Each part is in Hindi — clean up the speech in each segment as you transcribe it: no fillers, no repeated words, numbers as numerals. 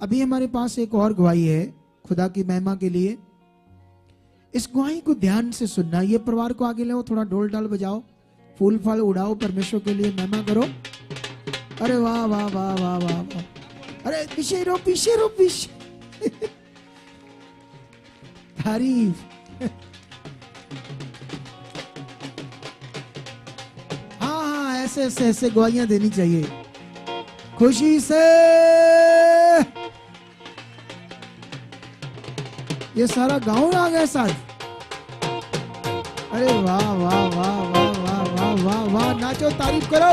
अभी हमारे पास एक और गवाही है खुदा की महिमा के लिए। इस गवाही को ध्यान से सुनना। ये परिवार को आगे लाओ, थोड़ा ढोल ढाल बजाओ, फूल फल उड़ाओ, परमेश्वर के लिए महिमा करो। अरे वाह वाह वाह वाह वाह वाह। अरे पीछे रो, पीछे रो, पीछे। तारीफ। हाँ हाँ, ऐसे ऐसे ऐसे गवाहियां देनी चाहिए खुशी से। ये सारा गांव आ गया साथ। अरे वाह वाह वाह वाह वाह वाह वाह वाह, नाचो, तारीफ करो।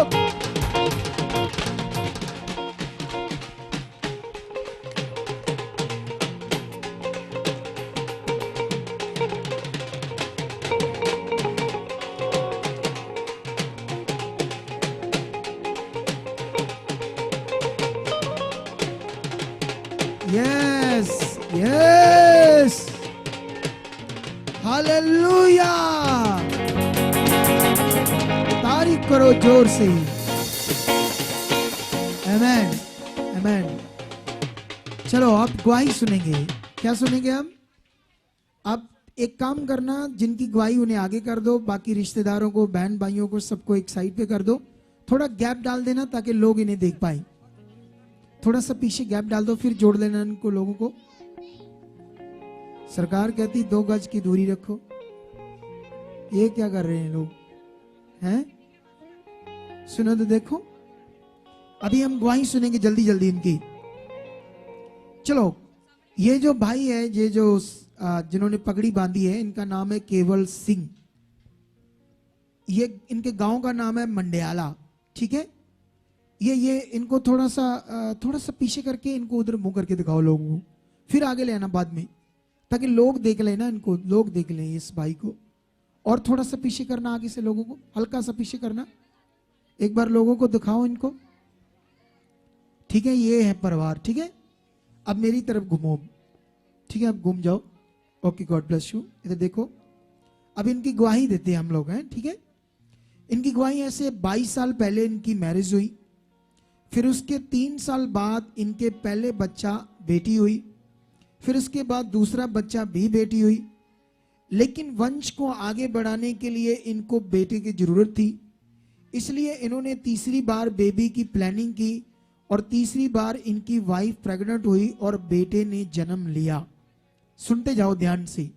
Yes yes, hallelujah. तारीफ करो जोर से। आमेन आमेन। चलो अब गवाही सुनेंगे। क्या सुनेंगे हम? अब एक काम करना, जिनकी गवाही उन्हें आगे कर दो, बाकी रिश्तेदारों को, बहन भाइयों को, सबको एक साइड पे कर दो। थोड़ा गैप डाल देना ताकि लोग इन्हें देख पाए। थोड़ा सा पीछे गैप डाल दो, फिर जोड़ लेना इनको लोगों को। सरकार कहती 2 गज की दूरी रखो। ये क्या कर रहे हैं लोग हैं? सुनो तो देखो। अभी हम गवाही सुनेंगे जल्दी जल्दी इनकी। चलो, ये जो भाई है, ये जो जिन्होंने पगड़ी बांधी है, इनका नाम है केवल सिंह। ये इनके गांव का नाम है मंडियाला। ठीक है, ये इनको थोड़ा सा पीछे करके इनको उधर मुंह करके दिखाओ लोगों को, फिर आगे ले आना बाद में, ताकि लोग देख लें ना इनको, लोग देख लें इस भाई को। और थोड़ा सा पीछे करना आगे से लोगों को, हल्का सा पीछे करना। एक बार लोगों को दिखाओ इनको। ठीक है, ये है परिवार। ठीक है, अब मेरी तरफ घूमो। ठीक है, अब घूम जाओ। Okay, God bless you. इधर देखो। अब इनकी गवाही देते हैं हम लोग हैं। ठीक है, इनकी गवाही ऐसे 22 साल पहले इनकी मैरिज हुई। फिर उसके 3 साल बाद इनके पहले बच्चा बेटी हुई। फिर उसके बाद दूसरा बच्चा भी बेटी हुई। लेकिन वंश को आगे बढ़ाने के लिए इनको बेटे की जरूरत थी, इसलिए इन्होंने तीसरी बार बेबी की प्लानिंग की और तीसरी बार इनकी वाइफ प्रेग्नेंट हुई और बेटे ने जन्म लिया। सुनते जाओ ध्यान से।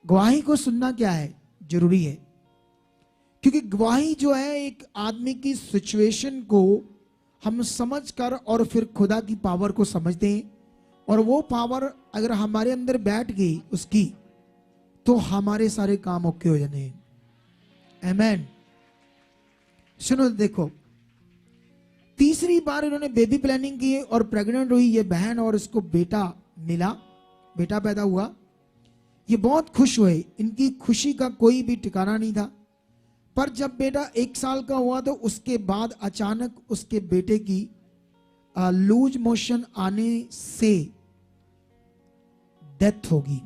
गवाही को सुनना क्या है, जरूरी है, क्योंकि गवाही जो है एक आदमी की सिचुएशन को हम समझकर और फिर खुदा की पावर को समझते हैं, और वो पावर अगर हमारे अंदर बैठ गई उसकी, तो हमारे सारे काम ओके हो जाने हैं। आमेन। सुनो देखो, तीसरी बार इन्होंने बेबी प्लानिंग की और प्रेग्नेंट हुई ये बहन, और इसको बेटा मिला, बेटा पैदा हुआ। ये बहुत खुश हुए, इनकी खुशी का कोई भी ठिकाना नहीं था। पर जब बेटा 1 साल का हुआ तो उसके बाद अचानक उसके बेटे की लूज मोशन आने से डेथ होगी।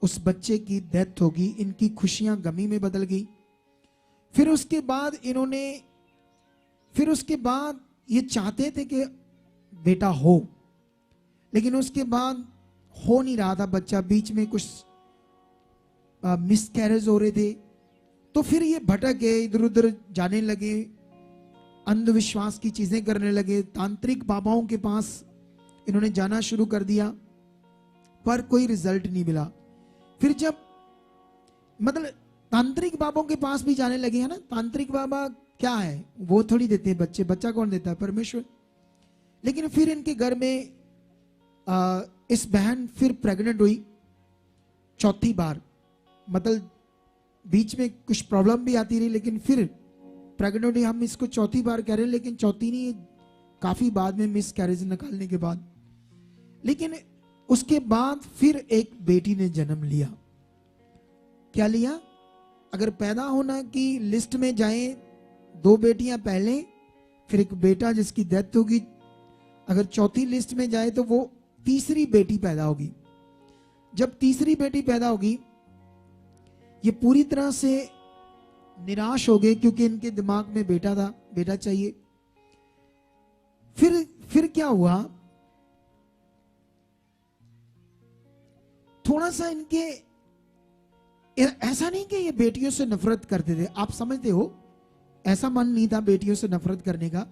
उस बच्चे की डेथ होगी। इनकी खुशियां गमी में बदल गई। फिर उसके बाद ये चाहते थे कि बेटा हो, लेकिन उसके बाद हो नहीं रहा था बच्चा। बीच में कुछ मिसकैरेज हो रहे थे, तो फिर ये भटक गए, इधर उधर जाने लगे, अंधविश्वास की चीजें करने लगे। तांत्रिक बाबाओं के पास इन्होंने जाना शुरू कर दिया, पर कोई रिजल्ट नहीं मिला। फिर जब मतलब तांत्रिक बाबाओं के पास भी जाने लगे हैं ना, तांत्रिक बाबा क्या है, वो थोड़ी देते हैं बच्चे, बच्चा कौन देता है, परमेश्वर। लेकिन फिर इनके घर में इस बहन फिर प्रेग्नेंट हुई 4थी बार। मतलब बीच में कुछ प्रॉब्लम भी आती रही, लेकिन फिर प्रेग्नेंट हुई। हम इसको 4थी बार कह रहे हैं, लेकिन 4थी नहीं, काफी बाद में मिस कैरेज निकालने के बाद। लेकिन उसके बाद फिर एक बेटी ने जन्म लिया। क्या लिया? अगर पैदा होना की लिस्ट में जाए, 2 बेटियां पहले, फिर एक बेटा जिसकी डेथ होगी। अगर 4थी लिस्ट में जाए तो वो तीसरी बेटी पैदा होगी। जब तीसरी बेटी पैदा होगी, ये पूरी तरह से निराश हो गए, क्योंकि इनके दिमाग में बेटा था, बेटा चाहिए। फिर क्या हुआ, थोड़ा सा इनके, ऐसा नहीं कि ये बेटियों से नफरत करते थे, आप समझते हो, ऐसा मन नहीं था बेटियों से नफरत करने का,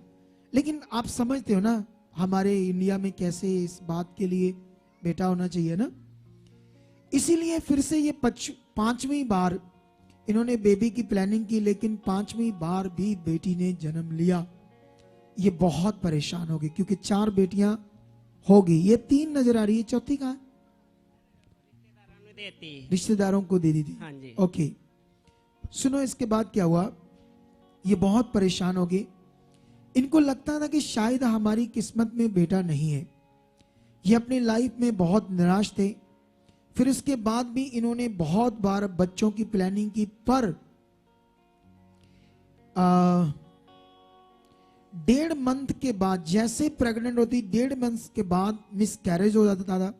लेकिन आप समझते हो ना हमारे इंडिया में कैसे इस बात के लिए बेटा होना चाहिए ना। इसीलिए फिर से ये 5वीं बार इन्होंने बेबी की प्लानिंग की, लेकिन 5वीं बार भी बेटी ने जन्म लिया। ये बहुत परेशान हो गए क्योंकि 4 बेटियां हो गई, ये 3 नजर आ रही है, चौथी कहां है? रिश्तेदारों को दे दी थी। हाँ जी। ओके, सुनो इसके बाद क्या हुआ, ये बहुत परेशान हो गए। इनको लगता था कि शायद हमारी किस्मत में बेटा नहीं है, ये अपनी लाइफ में बहुत निराश थे। फिर इसके बाद भी इन्होंने बहुत बार बच्चों की प्लानिंग की, पर 1.5 मंथ के बाद, जैसे प्रेग्नेंट होती 1.5 मंथ के बाद मिस कैरेज हो जाता था।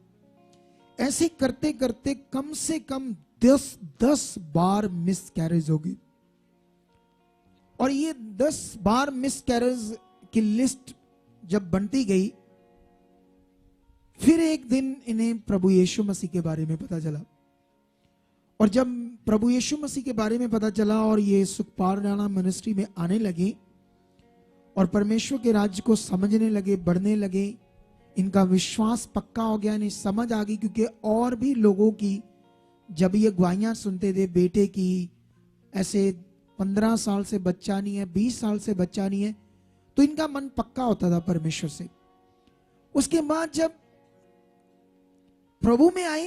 ऐसे करते करते कम से कम 10 बार मिस कैरेज होगी, और ये 10 बार मिस कैरेज की लिस्ट जब बनती गई, फिर एक दिन इन्हें प्रभु यीशु मसीह के बारे में पता चला। और जब प्रभु यीशु मसीह के बारे में पता चला और ये सुखपाल राणा मिनिस्ट्री में आने लगे और परमेश्वर के राज्य को समझने लगे, बढ़ने लगे, इनका विश्वास पक्का हो गया, इन्हें समझ आ गई। क्योंकि और भी लोगों की जब ये गवाहियां सुनते थे बेटे की, ऐसे 15 साल से बच्चा नहीं है, 20 साल से बच्चा नहीं है, तो इनका मन पक्का होता था परमेश्वर से। उसके बाद जब प्रभु में आई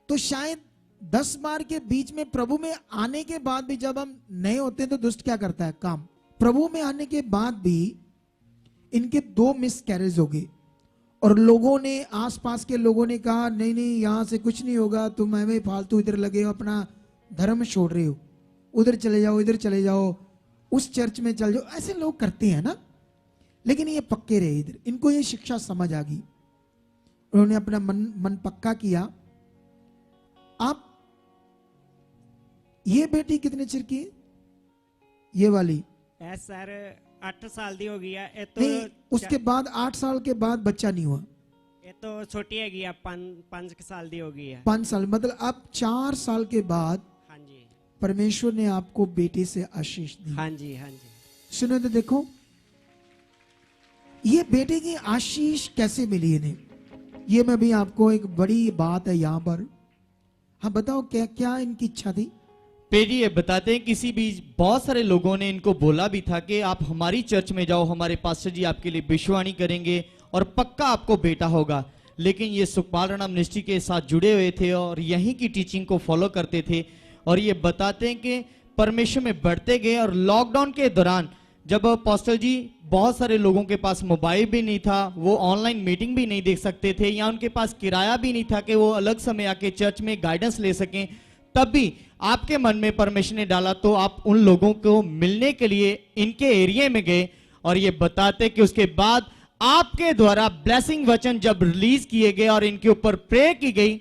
तो शायद 10 बार के बीच में प्रभु में आने के बाद भी जब हम नए होते हैं तो दुष्ट क्या करता है काम। प्रभु में आने के बाद भी इनके 2 मिस कैरेज हो गए, और लोगों ने, आसपास के लोगों ने कहा नहीं नहीं यहां से कुछ नहीं होगा, तुम हमें फालतू इधर लगे हो, अपना धर्म छोड़ रहे हो, उधर चले जाओ, इधर चले जाओ, उस चर्च में चल जाओ। ऐसे लोग करते हैं ना, लेकिन ये पक्के रहे इधर। इनको ये शिक्षा समझ आ गई, उन्होंने अपना मन पक्का किया। आप ये बेटी कितने चिर की है? ये वाली सर 8 साल दी हो गई है ये तो। नहीं, उसके बाद 8 साल के बाद बच्चा नहीं हुआ। ये तो छोटी है, 5 साल दी हो गई है। 5 साल मतलब अब 4 साल के बाद हाँ जी, परमेश्वर ने आपको बेटे से आशीष दी। हाँ जी, हाँ जी। सुनो तो देखो, ये बेटे की आशीष कैसे मिली इन्हें, ये मैं भी आपको, एक बड़ी बात है यहाँ पर। हाँ बताओ, क्या क्या इनकी इच्छा थी? पेरी ये बताते हैं किसी भी बहुत सारे लोगों ने इनको बोला भी था कि आप हमारी चर्च में जाओ, हमारे पास्टर जी आपके लिए विश्वाणी करेंगे और पक्का आपको बेटा होगा। लेकिन ये सुखपाल राणा मिनिस्ट्री के साथ जुड़े हुए थे और यहीं की टीचिंग को फॉलो करते थे, और ये बताते हैं कि परमेश्वर में बढ़ते गए। और लॉकडाउन के दौरान जब पास्टर जी, बहुत सारे लोगों के पास मोबाइल भी नहीं था, वो ऑनलाइन मीटिंग भी नहीं देख सकते थे, या उनके पास किराया भी नहीं था कि वो अलग समय आके चर्च में गाइडेंस ले सकें, तब भी आपके मन में परमेश्वर ने डाला तो आप उन लोगों को मिलने के लिए इनके एरिया में गए। और ये बताते कि उसके बाद आपके द्वारा ब्लेसिंग वचन जब रिलीज किए गए और इनके ऊपर प्रे की गई।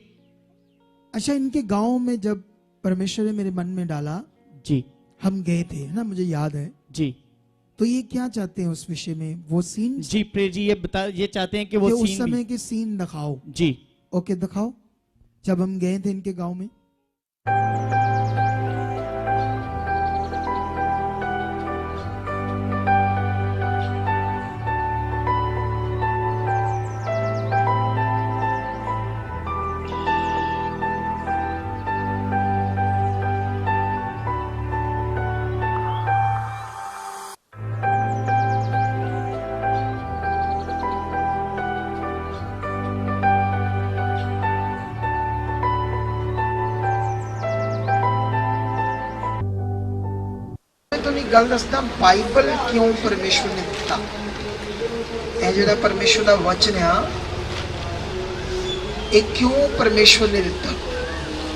अच्छा, इनके गांव में जब परमेश्वर ने मेरे मन में डाला जी, हम गए थे ना, मुझे याद है जी। तो ये क्या चाहते हैं उस विषय में, वो सीन जी प्रे जी, ये चाहते हैं कि वो उस सीन समय के सीन दिखाओ। जी ओके, दिखाओ जब हम गए थे इनके गांव में। गल दसदा बाइबल क्यों परमेश्वर ने दिता, ਇਹ ਜਿਹੜਾ परमेश्वर ਦਾ वचन है ये क्यों परमेश्वर ने दिता,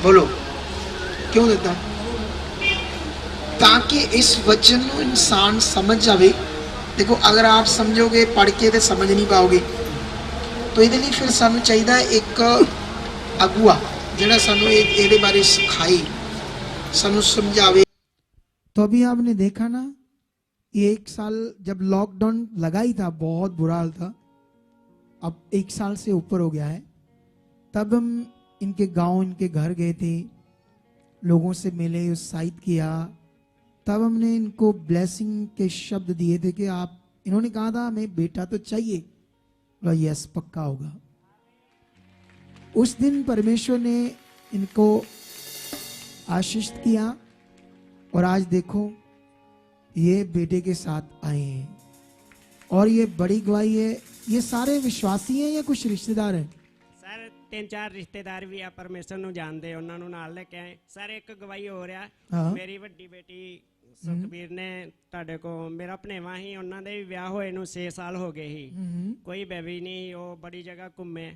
बोलो क्यों दिता? ताकि इस वचन को इंसान समझ जाए। देखो अगर आप समझोगे पढ़ के तो समझ नहीं पाओगे, तो ये लिए फिर सानू चाहिए एक अगुआ जिहड़ा सानू ये बारे सिखाए, सानू समझावे। तो अभी आपने देखा ना, ये 1 साल जब लॉकडाउन लगा ही था, बहुत बुरा हाल था, अब 1 साल से ऊपर हो गया है। तब हम इनके गांव, इनके घर गए थे, लोगों से मिले, उत्साहित किया, तब हमने इनको ब्लेसिंग के शब्द दिए थे कि आप, इन्होंने कहा था हमें बेटा तो चाहिए, बोला यस पक्का होगा। उस दिन परमेश्वर ने इनको आशीष किया और आज देखो ये बेटे के साथ आए हैं। और ये बड़ी गवाही है। ये सारे विश्वासी हैं या कुछ रिश्तेदार हैं? ਸਰ 3-4 ਰਿਸ਼ਤੇਦਾਰ ਵੀ ਆ ਪਰਮੇਸ਼ਰ ਨੂੰ ਜਾਣਦੇ, ਉਹਨਾਂ ਨੂੰ ਨਾਲ ਲੈ ਕੇ ਆਏ। ਸਰ ਇੱਕ ਗਵਾਹੀ ਹੋ ਰਿਹਾ, ਹਾਂ। ਮੇਰੀ ਵੱਡੀ ਬੇਟੀ ਸੁਖਬੀਰ ਨੇ ਤੁਹਾਡੇ ਕੋ, ਮੇਰਾ ਭਣੇਵਾ ਹੀ, ਉਹਨਾਂ ਦੇ ਵੀ ਵਿਆਹ ਹੋਏ ਨੂੰ 6 ਸਾਲ ਹੋ ਗਏ ਸੀ, ਕੋਈ ਬੇਬੀ ਨਹੀਂ, ਉਹ ਬੜੀ ਜਗ੍ਹਾ ਘੁੰਮੇ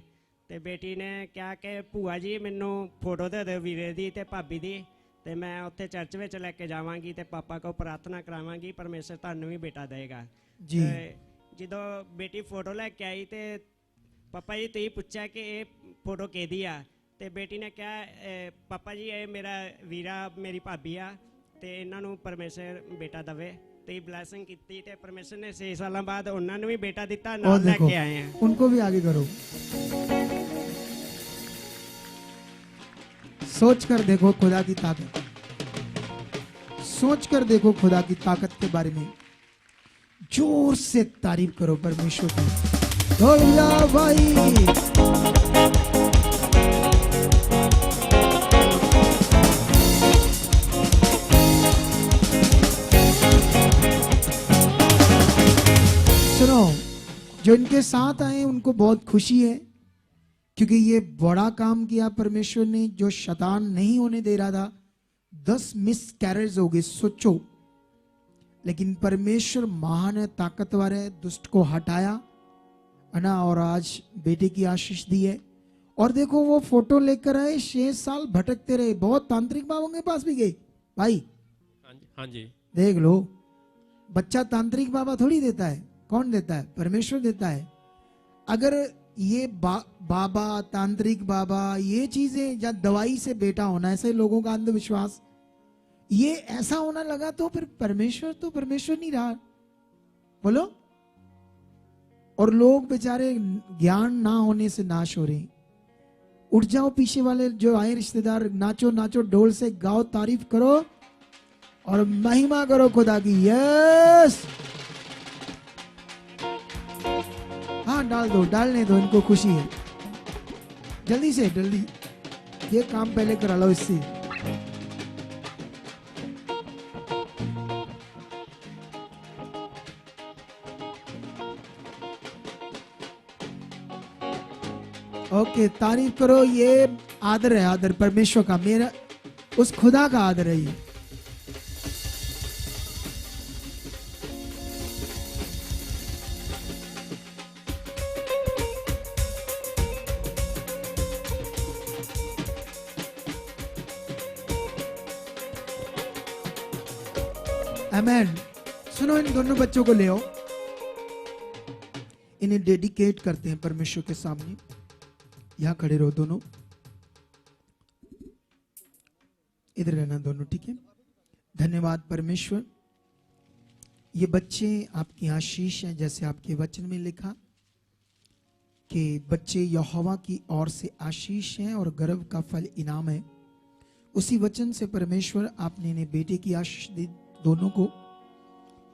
ਤੇ ਬੇਟੀ ਨੇ ਕਿਹਾ ਕਿ ਭੂਆ ਜੀ ਮੈਨੂੰ ਫੋਟੋ ਦੇ ਦਿਓ ਵੀਰੇ ਦੀ ਤੇ ਭਾਬੀ ਦੀ, ਤੇ ਮੈਂ ਉੱਥੇ ਚਰਚ ਵਿੱਚ ਲੈ ਕੇ ਜਾਵਾਂਗੀ ਤੇ ਪਾਪਾ ਕੋ ਪ੍ਰਾਰਥਨਾ ਕਰਾਵਾਂਗੀ, ਪਰਮੇਸ਼ਰ ਤੁਹਾਨੂੰ ਵੀ ਬੇਟਾ ਦੇਗਾ ਜੀ। ਤੇ ਜਦੋਂ ਬੇਟੀ ਫੋਟੋ ਲੈ ਕੇ ਆਈ ਤੇ ਪਾਪਾ ਜੀ ਤੁਸੀਂ ਪੁੱਛਿਆ ਕਿ ਇਹ ਫੋਟੋ ਕਿਹਦੀ ਆ, ਤੇ ਬੇਟੀ ਨੇ ਕਿਹਾ ਪਾਪਾ ਜੀ ਇਹ ਮੇਰਾ ਵੀਰਾ, ਮੇਰੀ ਭਾਬੀ ਆ, ਤੇ ਇਹਨਾਂ ਨੂੰ ਪਰਮੇਸ਼ਰ ਬੇਟਾ ਦਵੇ। ਤੇ ਬਲੇਸਿੰਗ ਕੀਤੀ ਤੇ ਪਰਮੇਸ਼ਰ ਨੇ 6 ਸਾਲਾਂ ਬਾਅਦ ਉਹਨਾਂ ਨੂੰ ਵੀ ਬੇਟਾ ਦਿੱਤਾ, और ਨਾਲ ਲੈ देखो ਕੇ ਆਏ ਆ। उनको भी आगे करो, सोच कर देखो खुदा की ताकत, सोच कर देखो खुदा की ताकत के बारे में। जोर से तारीफ करो परमेश्वर की। भैया भाई सुनो, जो इनके साथ आए उनको बहुत खुशी है, क्योंकि ये बड़ा काम किया परमेश्वर ने, जो शैतान नहीं होने दे रहा था। 10 मिस कैरेज हो गए, सोचो, लेकिन परमेश्वर महान है, ताकतवर है, दुष्ट को हटाया है ना, और आज बेटे की आशीष दी है। और देखो वो फोटो लेकर आए, 6 साल भटकते रहे, बहुत तांत्रिक बाबा के पास भी गए भाई। हाँ जी। देख लो, बच्चा तांत्रिक बाबा थोड़ी देता है, कौन देता है? परमेश्वर देता है। अगर ये बाबा, तांत्रिक बाबा, ये चीजें, या दवाई से बेटा होना, ऐसे लोगों का अंधविश्वास, ये ऐसा होना लगा तो फिर परमेश्वर तो परमेश्वर नहीं रहा, बोलो। और लोग बेचारे ज्ञान ना होने से नाश हो रहे। उठ जाओ, पीछे वाले जो आए रिश्तेदार, नाचो नाचो, ढोल से गाओ, तारीफ करो और महिमा करो खुदा की। यस, हाँ डाल दो, डालने दो, इनको खुशी है। जल्दी से जल्दी ये काम पहले करा लो इससे। ओके, तारीफ करो। ये आदर है, आदर परमेश्वर का, मेरा उस खुदा का आदर है ये। आमेन। सुनो, इन दोनों बच्चों को ले आओ, इन्हें डेडिकेट करते हैं परमेश्वर के सामने। यहां खड़े रहो दोनों, इधर रहना दोनों, ठीक है। धन्यवाद परमेश्वर, ये बच्चे आपकी आशीष हैं, जैसे आपके वचन में लिखा कि बच्चे यहोवा की ओर से आशीष हैं और गर्व का फल इनाम है। उसी वचन से परमेश्वर आपने इन्हें बेटे की आशीष दी दोनों को,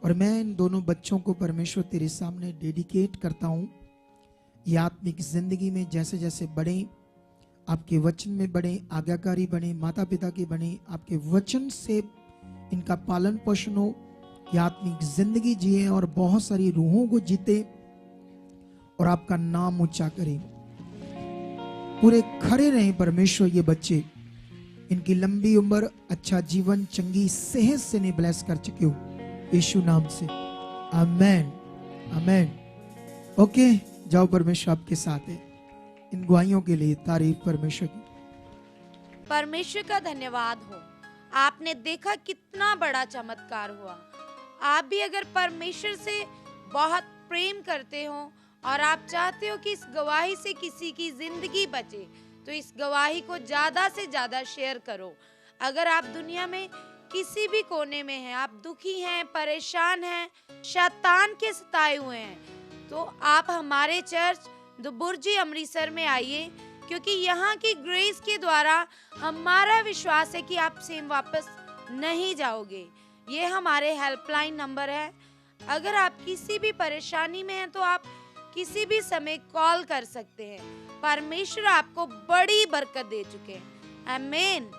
और मैं इन दोनों बच्चों को परमेश्वर तेरे सामने डेडिकेट करता हूं। ये आत्मिक जिंदगी में जैसे जैसे बढ़े, आपके वचन में बढ़े, आज्ञाकारी बने, माता पिता के बने, आपके वचन से इनका पालन पोषण हो, ये आत्मिक जिंदगी जिए और बहुत सारी रूहों को जीते और आपका नाम ऊंचा करें, पूरे खड़े रहें परमेश्वर। ये बच्चे, इनकी लंबी उम्र, अच्छा जीवन, चंगी सेहत से ने ब्लेस कर चुके हो यीशु नाम से। आमेन, आमेन। ओके, जाओ, परमेश्वर आपके साथ है। इन गवाहियों के लिए तारीफ परमेश्वर की। परमेश्वर का धन्यवाद हो। आपने देखा कितना बड़ा चमत्कार हुआ। आप भी अगर परमेश्वर से बहुत प्रेम करते हो और आप चाहते हो कि इस गवाही से किसी की जिंदगी बचे, तो इस गवाही को ज्यादा से ज्यादा शेयर करो। अगर आप दुनिया में किसी भी कोने में हैं, आप दुखी हैं, परेशान हैं, शैतान के सताए हुए हैं, तो आप हमारे चर्च द बुर्जी अमृतसर में आइए। क्योंकि यहाँ की ग्रेस के द्वारा हमारा विश्वास है कि आप सेम वापस नहीं जाओगे। ये हमारे हेल्पलाइन नंबर है। अगर आप किसी भी परेशानी में हैं तो आप किसी भी समय कॉल कर सकते हैं। परमेश्वर आपको बड़ी बरकत दे चुके हैं। आमीन।